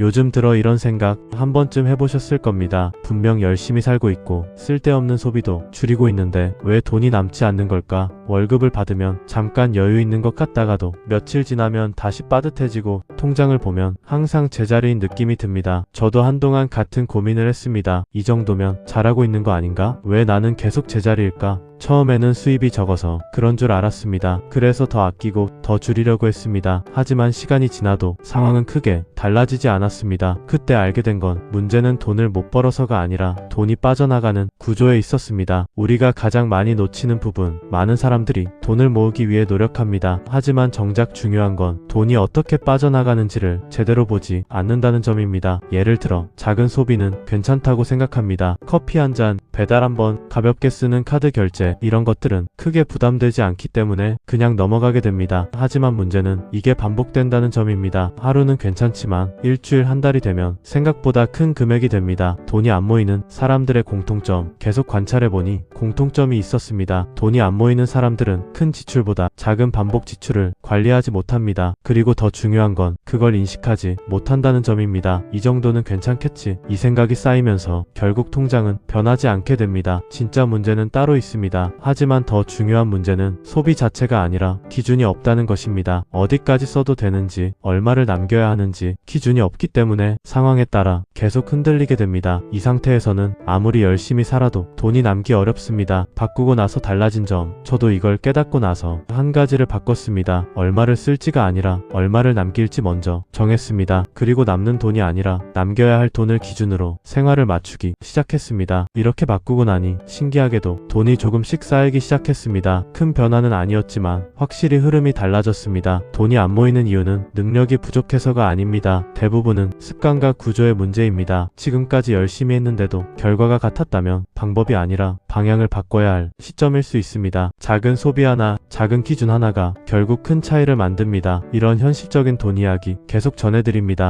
요즘 들어 이런 생각 한 번쯤 해보셨을 겁니다. 분명 열심히 살고 있고 쓸데없는 소비도 줄이고 있는데 왜 돈이 남지 않는 걸까? 월급을 받으면 잠깐 여유 있는 것 같다가도 며칠 지나면 다시 빠듯해지고 통장을 보면 항상 제자리인 느낌이 듭니다. 저도 한동안 같은 고민을 했습니다. 이 정도면 잘하고 있는 거 아닌가? 왜 나는 계속 제자리일까? 처음에는 수입이 적어서 그런 줄 알았습니다. 그래서 더 아끼고 더 줄이려고 했습니다. 하지만 시간이 지나도 상황은 크게 달라지지 않았습니다. 그때 알게 된 건 문제는 돈을 못 벌어서가 아니라 돈이 빠져나가는 구조에 있었습니다. 우리가 가장 많이 놓치는 부분, 많은 사람들이 돈을 모으기 위해 노력합니다. 하지만 정작 중요한 건 돈이 어떻게 빠져나가는지를 제대로 보지 않는다는 점입니다. 예를 들어 작은 소비는 괜찮다고 생각합니다. 커피 한 잔, 배달 한 번, 가볍게 쓰는 카드 결제, 이런 것들은 크게 부담되지 않기 때문에 그냥 넘어가게 됩니다. 하지만 문제는 이게 반복된다는 점입니다. 하루는 괜찮지만 일주일 한 달이 되면 생각보다 큰 금액이 됩니다. 돈이 안 모이는 사람들의 공통점, 계속 관찰해보니 공통점이 있었습니다. 돈이 안 모이는 사람들은 큰 지출보다 작은 반복 지출을 관리하지 못합니다. 그리고 더 중요한 건 그걸 인식하지 못한다는 점입니다. 이 정도는 괜찮겠지, 이 생각이 쌓이면서 결국 통장은 변하지 않게 됩니다. 진짜 문제는 따로 있습니다. 하지만 더 중요한 문제는 소비 자체가 아니라 기준이 없다는 것입니다. 어디까지 써도 되는지, 얼마를 남겨야 하는지 기준이 없기 때문에 상황에 따라 계속 흔들리게 됩니다. 이 상태에서는 아무리 열심히 살아도 돈이 남기 어렵습니다. 바꾸고 나서 달라진 점, 저도 이걸 깨닫고 나서 한 가지를 바꿨습니다. 얼마를 쓸지가 아니라 얼마를 남길지 먼저 정했습니다. 그리고 남는 돈이 아니라 남겨야 할 돈을 기준으로 생활을 맞추기 시작했습니다. 이렇게 바꾸고 나니 신기하게도 돈이 조금씩 쌓이기 시작했습니다. 큰 변화는 아니었지만 확실히 흐름이 달라졌습니다. 돈이 안 모이는 이유는 능력이 부족해서가 아닙니다. 대부분은 습관과 구조의 문제입니다. 지금까지 열심히 했는데도 결과가 같았다면 방법이 아니라 방향을 바꿔야 할 시점일 수 있습니다. 작은 소비 하나, 작은 기준 하나가 결국 큰 차이를 만듭니다. 이런 현실적인 돈 이야기 계속 전해드립니다.